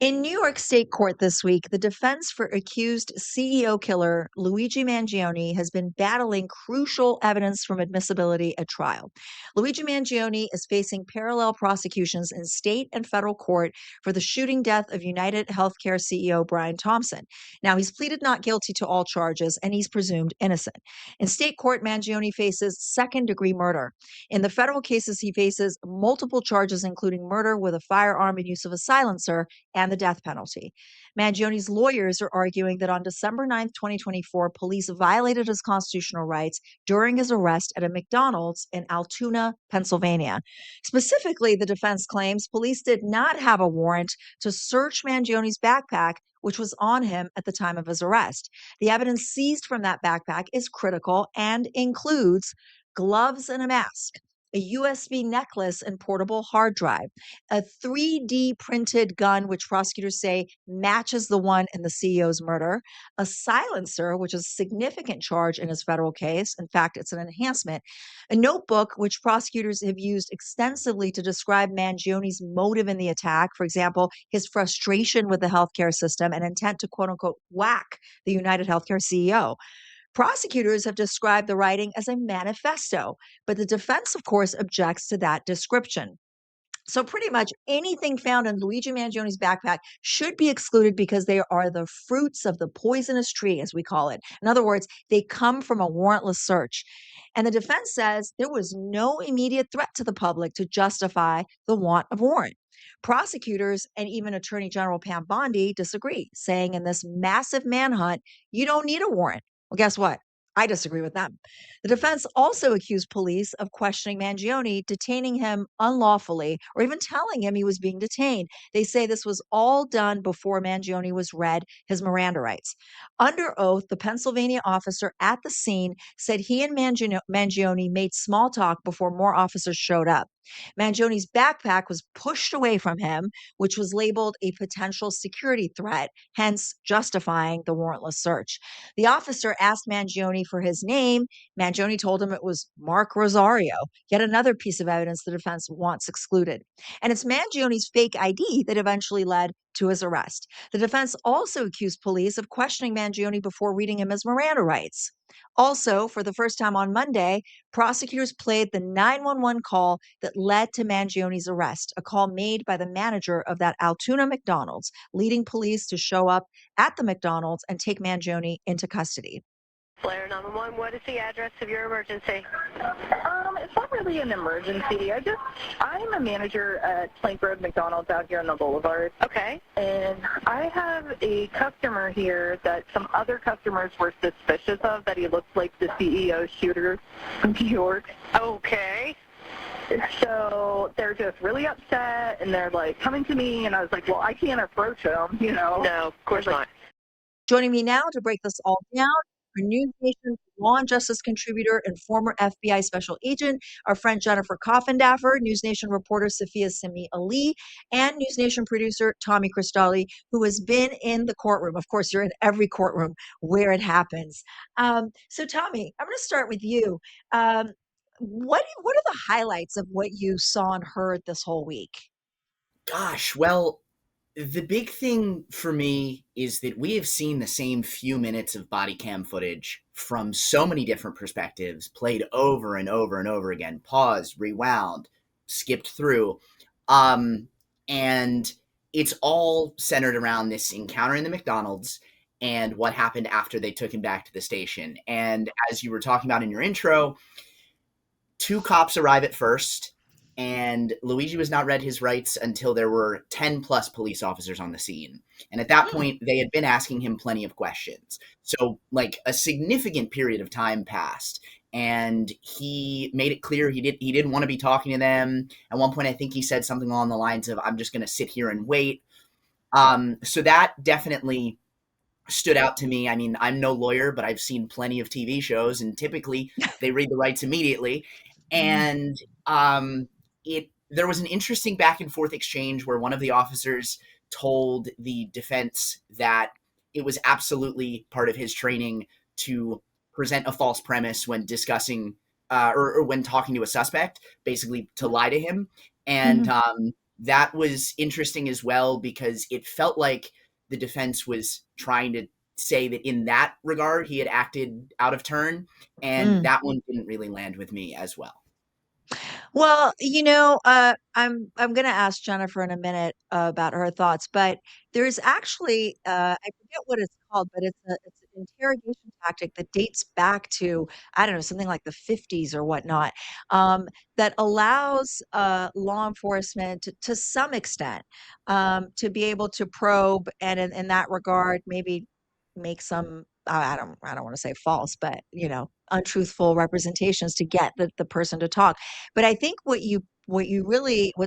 In New York State Court this week, the defense for accused CEO killer Luigi Mangione has been battling crucial evidence from admissibility at trial. Luigi Mangione is facing parallel prosecutions in state and federal court for the shooting death of United Healthcare CEO Brian Thompson. Now, he's pleaded not guilty to all charges and he's presumed innocent. In state court, Mangione faces second-degree murder. In the federal cases, he faces multiple charges, including murder with a firearm and use of a silencer and the death penalty. Mangione's lawyers are arguing that on December 9th, 2024, police violated his constitutional rights during his arrest at a McDonald's in Altoona, Pennsylvania. Specifically, the defense claims police did not have a warrant to search Mangione's backpack, which was on him at the time of his arrest. The evidence seized from that backpack is critical and includes gloves and a mask, a USB necklace and portable hard drive, a 3D printed gun, which prosecutors say matches the one in the CEO's murder, a silencer, which is a significant charge in his federal case. In fact, it's an enhancement, a notebook, which prosecutors have used extensively to describe Mangione's motive in the attack. For example, his frustration with the healthcare system and intent to quote unquote whack the United Healthcare CEO. Prosecutors have described the writing as a manifesto, but the defense, of course, objects to that description. So pretty much anything found in Luigi Mangione's backpack should be excluded because they are the fruits of the poisonous tree, as we call it. In other words, they come from a warrantless search. And the defense says there was no immediate threat to the public to justify the want of warrant. Prosecutors and even Attorney General Pam Bondi disagree, saying in this massive manhunt, you don't need a warrant. Well, guess what? I disagree with them. The defense also accused police of questioning Mangione, detaining him unlawfully, or even telling him he was being detained. They say this was all done before Mangione was read his Miranda rights. Under oath, the Pennsylvania officer at the scene said he and Mangione made small talk before more officers showed up. Mangione's backpack was pushed away from him, which was labeled a potential security threat, hence justifying the warrantless search. The officer asked Mangione for his name. Mangione told him it was Mark Rosario, yet another piece of evidence the defense wants excluded. And it's Mangione's fake ID that eventually led to his arrest. The defense also accused police of questioning Mangione before reading him his Miranda rights. Also, for the first time on Monday, prosecutors played the 911 call that led to Mangione's arrest, a call made by the manager of that Altoona McDonald's, leading police to show up at the McDonald's and take Mangione into custody. Flare 911, what is the address of your emergency? It's not really an emergency. I'm a manager at Plank Road McDonald's out here on the Boulevard. Okay. And I have a customer here that some other customers were suspicious of, that he looked like the CEO shooter from New York. Okay. So they're just really upset, and they're like coming to me, and I was like, well, I can't approach him, you know. No, of course not. Joining me now to break this all down, our NewsNation law and justice contributor and former FBI special agent, our friend Jennifer Coffindaffer, NewsNation reporter Safia Samee Ali, and NewsNation producer Tommy Christaldi, who has been in the courtroom. Of course, you're in every courtroom where it happens. So, Tommy, I'm going to start with you. What are the highlights of what you saw and heard this whole week? Gosh, well, the big thing for me is that we have seen the same few minutes of body cam footage from so many different perspectives, played over and over and over again, paused, rewound, skipped through. And it's all centered around this encounter in the McDonald's and what happened after they took him back to the station. And as you were talking about in your intro, two cops arrive at first, and Luigi was not read his rights until there were 10 plus police officers on the scene. And at that point, they had been asking him plenty of questions. So like a significant period of time passed, and he made it clear he didn't want to be talking to them. At one point, I think he said something along the lines of, I'm just going to sit here and wait. So that definitely stood out to me. I mean, I'm no lawyer, but I've seen plenty of TV shows, and typically they read the rights immediately. And there was an interesting back and forth exchange where one of the officers told the defense that it was absolutely part of his training to present a false premise when discussing or when talking to a suspect, basically to lie to him. And that was interesting as well, because it felt like the defense was trying to say that in that regard he had acted out of turn, and Mm. that one didn't really land with me as well. Well, I'm going to ask Jennifer in a minute about her thoughts, but there's actually I forget what it's called, but it's an interrogation tactic that dates back to, I don't know, something like the 50s or whatnot, that allows law enforcement to some extent to be able to probe, and in that regard, maybe make some I don't want to say false, but untruthful representations to get the person to talk. But I think what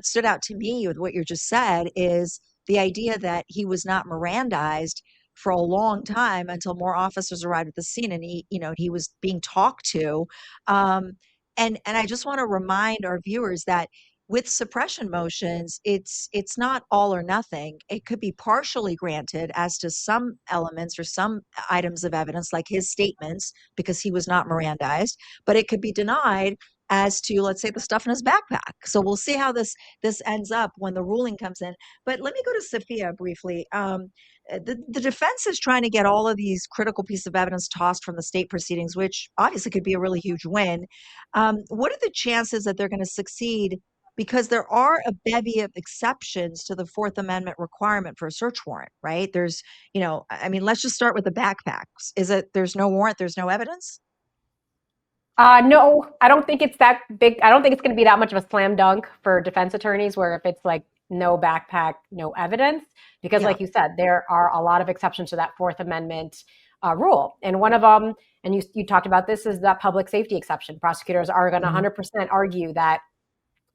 stood out to me with what you just said is the idea that he was not Mirandized for a long time until more officers arrived at the scene, and he was being talked to. Um, and I just want to remind our viewers that with suppression motions, it's not all or nothing. It could be partially granted as to some elements or some items of evidence, like his statements, because he was not Mirandized, but it could be denied as to, let's say, the stuff in his backpack. So we'll see how this ends up when the ruling comes in. But let me go to Safia briefly. The defense is trying to get all of these critical pieces of evidence tossed from the state proceedings, which obviously could be a really huge win. What are the chances that they're going to succeed? Because there are a bevy of exceptions to the Fourth Amendment requirement for a search warrant, right? I mean, let's just start with the backpacks. Is it there's no warrant, there's no evidence? No, I don't think it's that big. I don't think it's going to be that much of a slam dunk for defense attorneys where if it's like no backpack, no evidence, because Yeah. like you said, there are a lot of exceptions to that Fourth Amendment rule. And one of them, and you talked about this, is that public safety exception. Prosecutors are going to Mhm. 100% argue that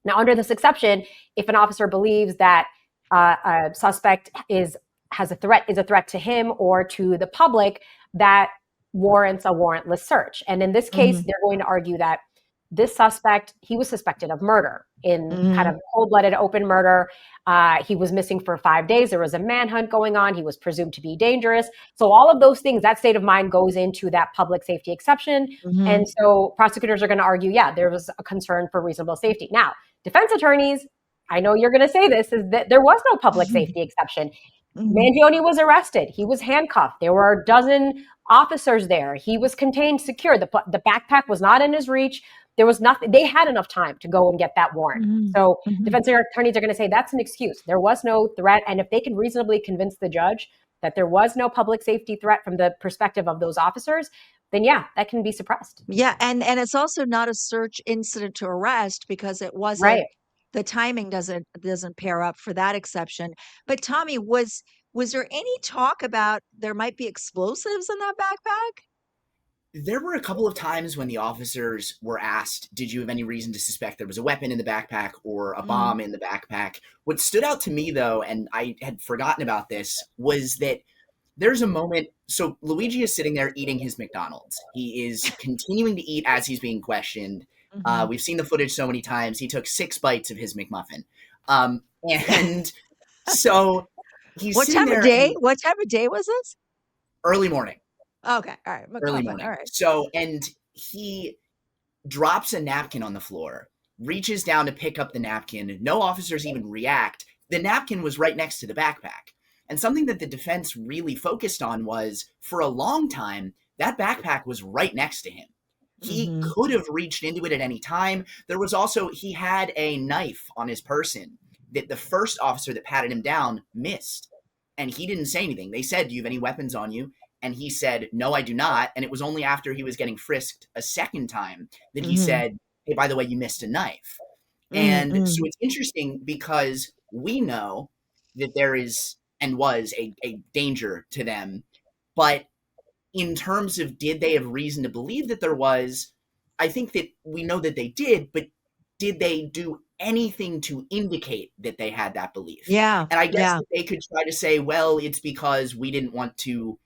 now, under this exception, if an officer believes that a suspect is a threat to him or to the public, that warrants a warrantless search. And in this case, Mhm. they're going to argue that this suspect, he was suspected of murder in kind Mhm. of cold-blooded, open murder. He was missing for 5 days. There was a manhunt going on. He was presumed to be dangerous. So all of those things, that state of mind goes into that public safety exception. Mhm. And so prosecutors are going to argue, yeah, there was a concern for reasonable safety. Now, defense attorneys, I know you're going to say this, is that there was no public Mhm. safety exception. Mhm. Mangione was arrested. He was handcuffed. There were a dozen officers there. He was contained, secure. The backpack was not in his reach. There was nothing. They had enough time to go and get that warrant. Mhm. So Mhm. defense attorneys are going to say that's an excuse. There was no threat. And if they can reasonably convince the judge that there was no public safety threat from the perspective of those officers, then yeah, that can be suppressed. Yeah, and it's also not a search incident to arrest because it wasn't Right. the timing doesn't pair up for that exception. But Tommy, was there any talk about there might be explosives in that backpack? There were a couple of times when the officers were asked, did you have any reason to suspect there was a weapon in the backpack or a Mm. bomb in the backpack? What stood out to me, though, and I had forgotten about this, was that there's a moment. So Luigi is sitting there eating his McDonald's. He is continuing to eat as he's being questioned. Mhm. We've seen the footage so many times. He took 6 bites of his McMuffin. And so he's What sitting time of there, day? and What time of day was this? early morning, Okay, all right, early McMuffin. All morning. right. So, and he drops a napkin on the floor, reaches down to pick up the napkin. No officers even react. The napkin was right next to the backpack. And something that the defense really focused on was, for a long time, that backpack was right next to him. He Mhm. could have reached into it at any time. There was also, he had a knife on his person that the first officer that patted him down missed. And he didn't say anything. They said, do you have any weapons on you? And he said, no, I do not. And it was only after he was getting frisked a second time that he Mhm. said, hey, by the way, you missed a knife. Mm, And so mm. it's interesting because we know that there is and was a danger to them. But in terms of did they have reason to believe that there was, I think that we know that they did, but did they do anything to indicate that they had that belief? Yeah, And I guess yeah. that they could try to say, well, it's because we didn't want to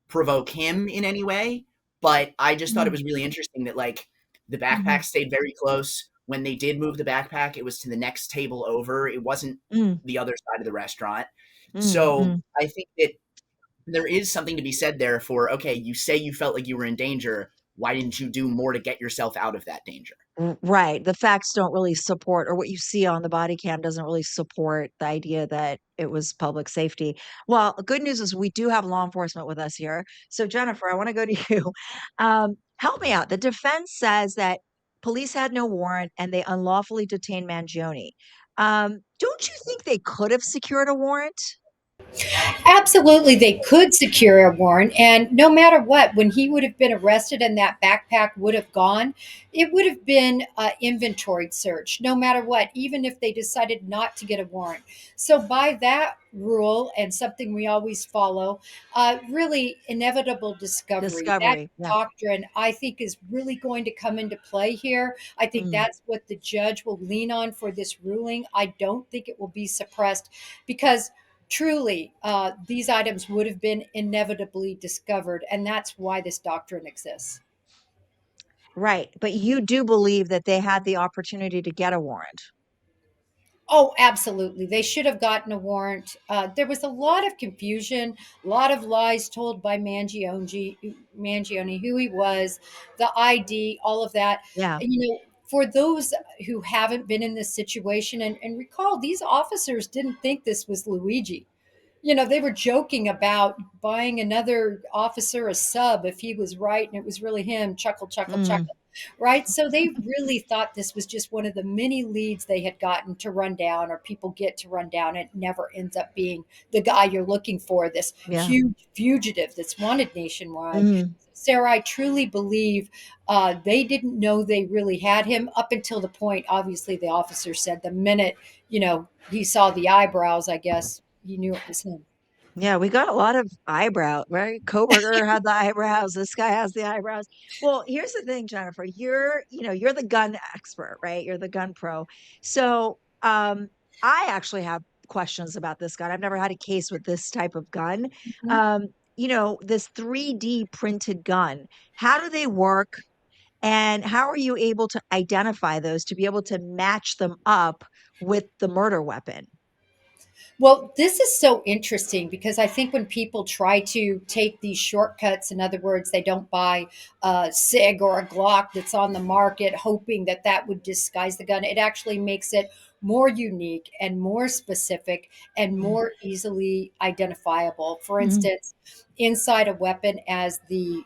provoke him in any way. But I just thought it Mm, was really interesting that, like, the mhm, backpack stayed very close. When they did move the backpack, it was to the next table over. It wasn't mm, the other side of the restaurant. mm, So mm. I think that there is something to be said there for, okay, you say you felt like you were in danger. Why didn't you do more to get yourself out of that danger? Right. The facts don't really support, or what you see on the body cam doesn't really support the idea that it was public safety. Well, good news is we do have law enforcement with us here. So, Jennifer, I want to go to you. Help me out. The defense says that police had no warrant and they unlawfully detained Mangione. Don't you think they could have secured a warrant? Absolutely, they could secure a warrant. And no matter what, when he would have been arrested and that backpack would have gone, it would have been an inventory search, no matter what, even if they decided not to get a warrant. So, by that rule, and something we always follow, really inevitable discovery. That Discovery. Yeah. doctrine, I think, is really going to come into play here. I think Mm. that's what the judge will lean on for this ruling. I don't think it will be suppressed because truly, these items would have been inevitably discovered, and that's why this doctrine exists. Right. But you do believe that they had the opportunity to get a warrant. Oh, absolutely. They should have gotten a warrant. There was a lot of confusion, a lot of lies told by Mangione, who he was, the ID, all of that. Yeah. And, for those who haven't been in this situation, and recall, these officers didn't think this was Luigi. They were joking about buying another officer a sub if he was right and it was really him. Chuckle, chuckle, Mm. chuckle. Right. So they really thought this was just one of the many leads they had gotten to run down, or people get to run down. It never ends up being the guy you're looking for, this Yeah. huge fugitive that's wanted nationwide. Mm. Sarah, I truly believe they didn't know they really had him up until the point, obviously, the officer said the minute, he saw the eyebrows, I guess, he knew it was him. Yeah, we got a lot of eyebrow, right? Coworker had the eyebrows. This guy has the eyebrows. Well, here's the thing, Jennifer. You're the gun expert, right? You're the gun pro. So, I actually have questions about this gun. I've never had a case with this type of gun. Mhm. Um, this 3D printed gun. How do they work? And how are you able to identify those to be able to match them up with the murder weapon? Well, this is so interesting because I think when people try to take these shortcuts, in other words, they don't buy a SIG or a Glock that's on the market, hoping that that would disguise the gun. It actually makes it more unique and more specific and Mm. more easily identifiable. For Mhm. instance, inside a weapon, as the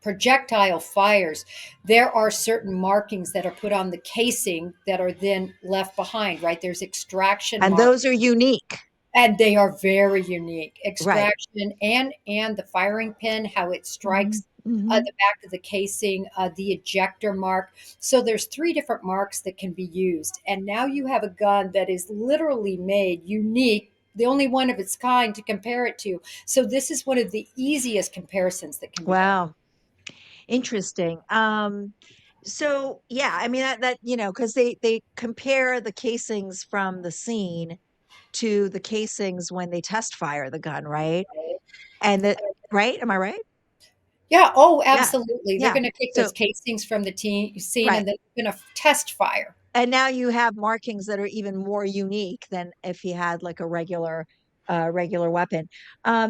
projectile fires, there are certain markings that are put on the casing that are then left behind, right? There's extraction And marks, those are unique. and they are very unique. Right. Extraction and the firing pin, how it Mhm. strikes Mhm. the back of the casing, the ejector mark. So there's three different marks that can be used. And now you have a gun that is literally made unique, the only one of its kind to compare it to. So this is one of the easiest comparisons that can be done. Wow. Interesting. So yeah, I mean because they compare the casings from the scene to the casings when they test fire the gun, right? And that right? Am I right? Yeah. Oh, Yeah. absolutely. They're Yeah. going to take So those casings from the scene right. and then they're going to test fire. And now you have markings that are even more unique than if he had like a regular weapon.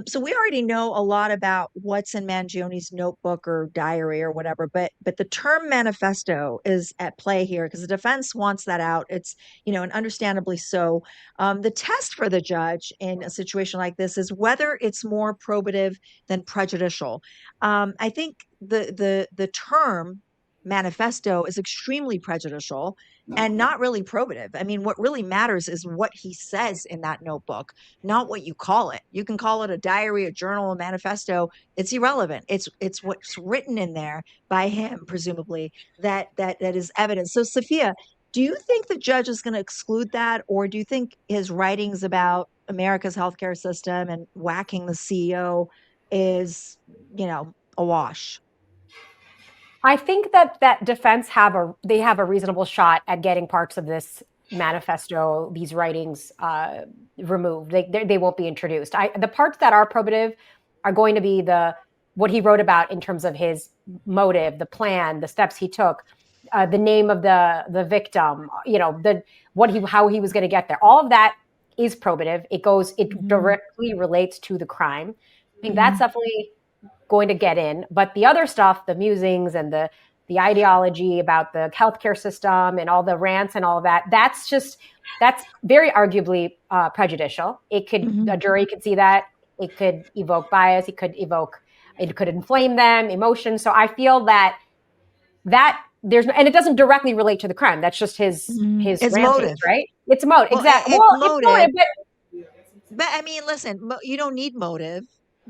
So we already know a lot about what's in Mangione's notebook or diary or whatever, but the term manifesto is at play here because the defense wants that out. It's and understandably so. The test for the judge in a situation like this is whether it's more probative than prejudicial. I think the term manifesto is extremely prejudicial and not really probative. I mean, what really matters is what he says in that notebook, not what you call it. You can call it a diary, a journal, a manifesto. It's irrelevant. It's what's written in there by him, presumably, that is evidence. So, Safia, do you think the judge is going to exclude that, or do you think his writings about America's healthcare system and whacking the CEO is, a wash? I think that defense they have a reasonable shot at getting parts of this manifesto, these writings, removed. They won't be introduced. The parts that are probative are going to be what he wrote about in terms of his motive, the plan, the steps he took, the name of the victim, how he was going to get there. All of that is probative. It Mhm. directly relates to the crime. I think that's Mhm. definitely going to get in. But the other stuff, the musings and the the ideology, about the healthcare system and all the rants and all of that. That's very arguably prejudicial. A jury could see that. It could evoke bias. It could inflame them, emotions. So I feel that and it doesn't directly relate to the crime. That's just his It's rampage, motive. right? It's motive. Well, Exactly. it's It's motive, but I mean, listen, you don't need motive,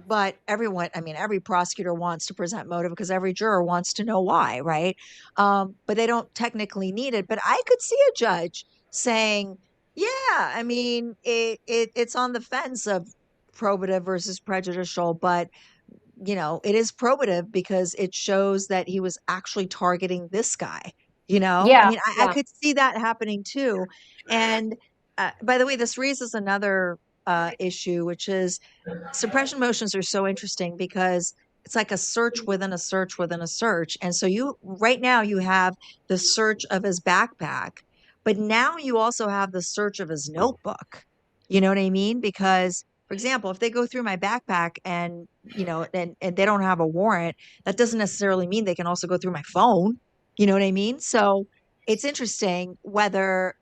but every prosecutor wants to present motive because every juror wants to know why, right? But they don't technically need it. But I could see a judge saying, yeah, I mean, it's on the fence of probative versus prejudicial, but it is probative because it shows that he was actually targeting this guy. I yeah, mean, I could see that happening too. And by the way, this raises another issue, which is suppression motions are so interesting because it's like a search within a search within a search. And so right now you have the search of his backpack, but now you also have the search of his notebook. You know what I mean? Because, for example, if they go through my backpack and, and they don't have a warrant, that doesn't necessarily mean they can also go through my phone. You know what I mean? So it's interesting whether,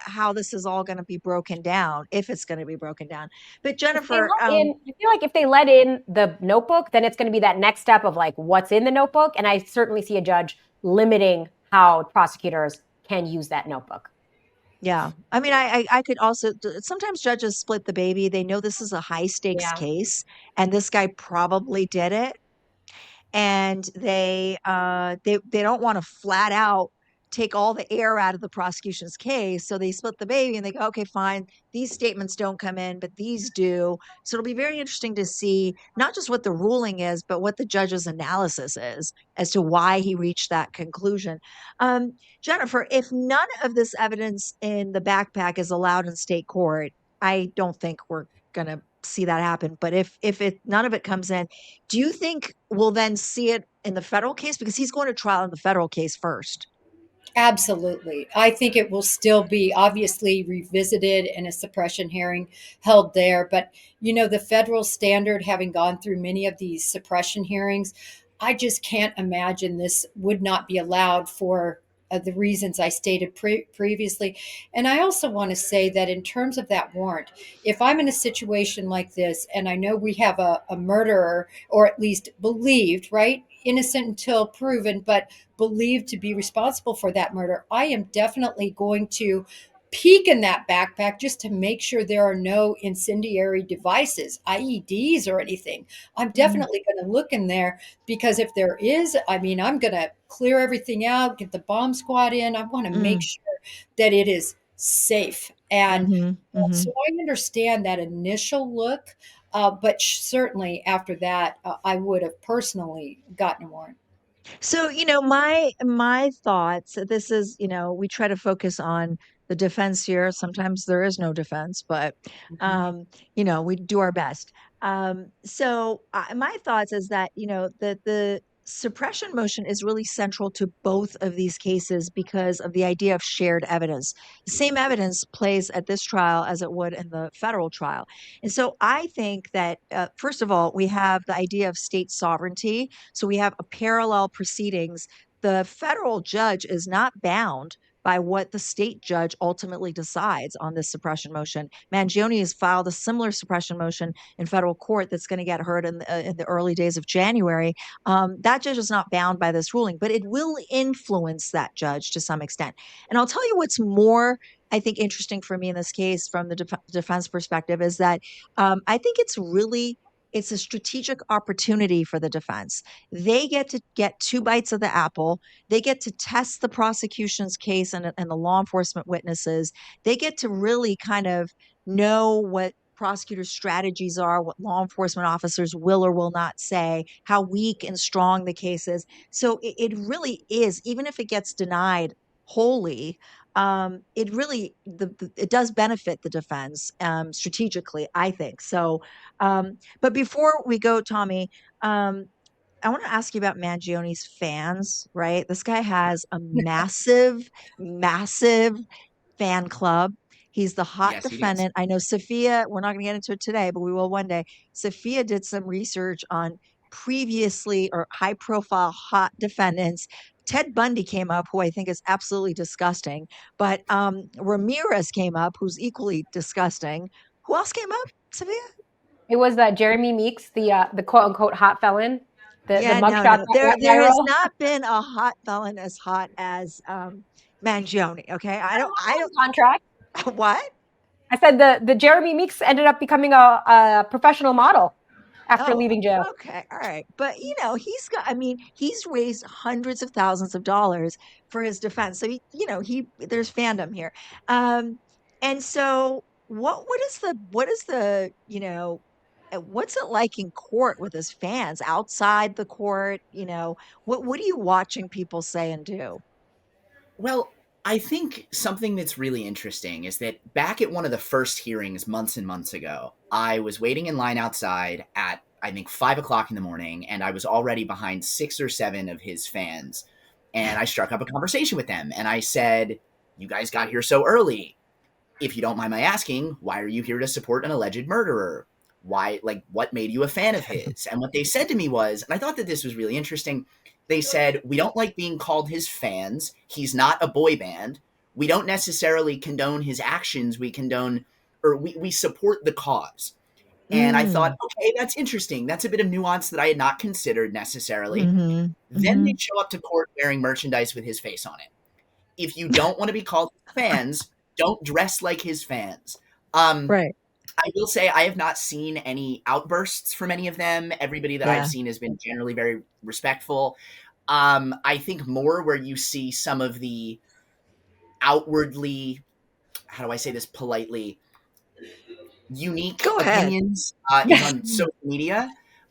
how this is all going to be broken down, if it's going to be broken down. But Jennifer, I feel like if they let in the notebook, then it's going to be that next step of like what's in the notebook. And I certainly see a judge limiting how prosecutors can use that notebook. Yeah. I mean, I could also, sometimes judges split the baby. They know this is a high stakes case and this guy probably did it. And they don't want to flat out take all the air out of the prosecution's case. So they split the baby and they go, okay, fine. These statements don't come in, but these do. So it'll be very interesting to see not just what the ruling is, but what the judge's analysis is as to why he reached that conclusion. Jennifer, if none of this evidence in the backpack is allowed in state court, I don't think we're going to see that happen. But if none of it comes in, do you think we'll then see it in the federal case? Because he's going to trial in the federal case first. Absolutely. I think it will still be obviously revisited in a suppression hearing held there. But, the federal standard, having gone through many of these suppression hearings, I just can't imagine this would not be allowed for the reasons I stated previously. And I also want to say that in terms of that warrant, if I'm in a situation like this and I know we have a murderer, or at least believed, right? Innocent until proven, but believed to be responsible for that murder, I am definitely going to peek in that backpack just to make sure there are no incendiary devices, IEDs or anything. I'm definitely going to look in there, because if there is, I mean, I'm going to clear everything out, get the bomb squad in. I want to make sure that it is safe. And so I understand that initial look, but certainly after that, I would have personally gotten a warrant. So, my thoughts, this is, we try to focus on the defense here. Sometimes there is no defense, but, we do our best. So my thoughts is that, the suppression motion is really central to both of these cases because of the idea of shared evidence. The same evidence plays at this trial as it would in the federal trial. And so I think that, first of all, we have the idea of state sovereignty. So we have a parallel proceedings. The federal judge is not bound by what the state judge ultimately decides on this suppression motion. Mangione has filed a similar suppression motion in federal court that's going to get heard in the early days of January. That judge is not bound by this ruling, but it will influence that judge to some extent. And I'll tell you what's more, I think, interesting for me in this case from the defense perspective is that I think it's a strategic opportunity for the defense. They get to get two bites of the apple. They get to test the prosecution's case and the law enforcement witnesses. They get to really kind of know what prosecutors' strategies are, what law enforcement officers will or will not say, how weak and strong the case is. So it really is, even if it gets denied wholly, it really it does benefit the defense strategically, I think. So, but before we go, Tommy, I want to ask you about Mangione's fans. Right, this guy has a massive, massive fan club. He's the hot Yes, he does. defendant. I know Safia, we're not going to get into it today, but we will one day. Safia did some research on previously or high profile hot defendants. Ted Bundy came up, who I think is absolutely disgusting, but Ramirez came up, who's equally disgusting. Who else came up, Safia? It was Jeremy Meeks, the quote unquote hot felon, the Yeah, mugshot no. that went There has viral. not been a hot felon as hot as Mangione. Okay, I Contract. don't. What? I said the Jeremy Meeks ended up becoming a professional model after Oh, leaving jail. okay, all right. But he's got. I mean, he's raised hundreds of thousands of dollars for his defense. So he there's fandom here. And so what is the what's it like in court with his fans outside the court? What are you watching people say and do? Well, I think something that's really interesting is that back at one of the first hearings months and months ago, I was waiting in line outside at, I think, 5 o'clock in the morning, and I was already behind 6 or 7 of his fans. And I struck up a conversation with them, and I said, "You guys got here so early. If you don't mind my asking, why are you here to support an alleged murderer? Why, like, what made you a fan of his?" And what they said to me was, and I thought that this was really interesting, they said, "We don't like being called his fans. He's not a boy band. We don't necessarily condone his actions. We support the cause." And I thought, Mm. okay, that's interesting. That's a bit of nuance that I had not considered necessarily. Mm-hmm. Then Mm-hmm. they show up to court wearing merchandise with his face on it. If you don't want to be called fans, don't dress like his fans. Right. I will say I have not seen any outbursts from any of them. Everybody that I've Yeah. seen has been generally very respectful. I think more where you see some of the outwardly, how do I say this politely, unique Go ahead. opinions is on social media.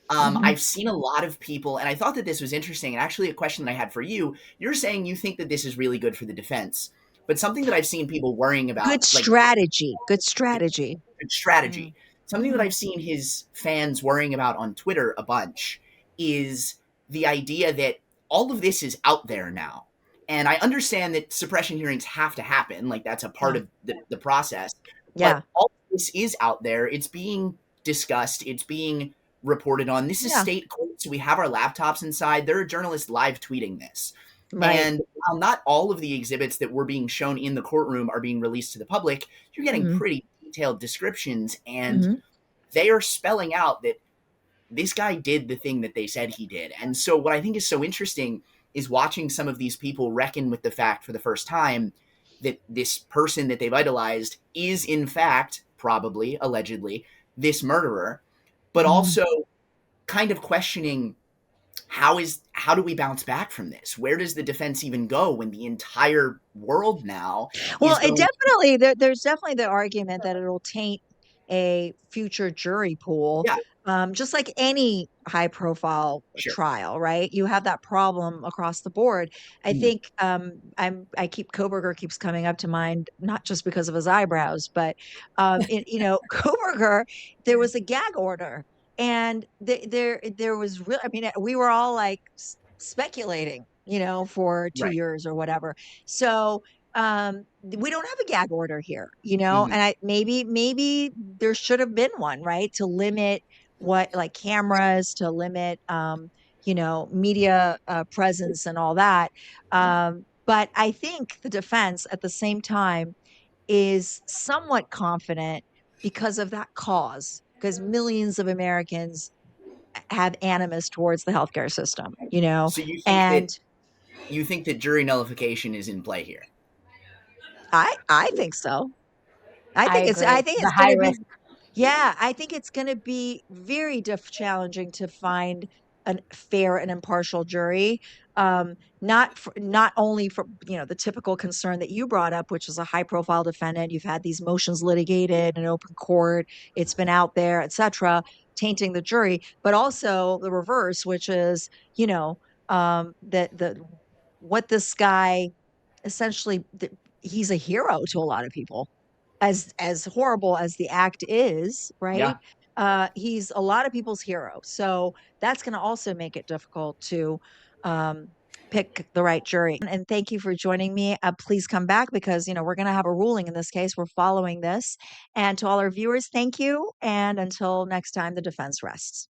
Mhm. I've seen a lot of people, and I thought that this was interesting. And actually, a question that I had for you: you're saying you think that this is really good for the defense, but something that I've seen people worrying Good about, like strategy. Good strategy. strategy. Mm. Something that Mhm. I've seen his fans worrying about on Twitter a bunch is the idea that all of this is out there now. And I understand that suppression hearings have to happen, like that's a part Yeah. of the process. Yeah. But all of this is out there. It's being discussed, it's being reported on. This is Yeah. state court, so we have our laptops inside. There are journalists live tweeting this. Right. And while not all of the exhibits that were being shown in the courtroom are being released to the public, you're getting Mhm. pretty detailed descriptions, and Mhm. they are spelling out that this guy did the thing that they said he did. And so what I think is so interesting is watching some of these people reckon with the fact for the first time that this person that they've idolized is in fact, probably, allegedly, this murderer, but Mhm. also kind of questioning how do we bounce back from this? Where does the defense even go when the entire world now Well, is it going, definitely there's definitely the argument that it'll taint a future jury pool, yeah, just like any high profile sure. trial, right? You have that problem across the board. I Mhm. think I keep Koberger keeps coming up to mind, not just because of his eyebrows, but Koberger, there was a gag order, and there was real. I mean, we were all like speculating, for 2 Right. years or whatever. So we don't have a gag order here, Mhm. and maybe there should have been one, right, to limit what, like, cameras, to limit media presence and all that. Yeah. But I think the defense at the same time is somewhat confident because of that cause, because millions of Americans have animus towards the healthcare system, So and you think that jury nullification is in play here? I think so. I I agree. think The it's high gonna be risk. Yeah, I think it's gonna be very challenging to find a fair and impartial jury. Not only for, the typical concern that you brought up, which is a high profile defendant. You've had these motions litigated in open court, it's been out there, etc., tainting the jury, but also the reverse, which is, that the what this guy essentially, he's a hero to a lot of people, as horrible as the act is, Yeah. right? He's a lot of people's hero. So that's going to also make it difficult to um, pick the right jury. And thank you for joining me. Please come back, because we're going to have a ruling in this case. We're following this. And to all our viewers, thank you. And until next time, the defense rests.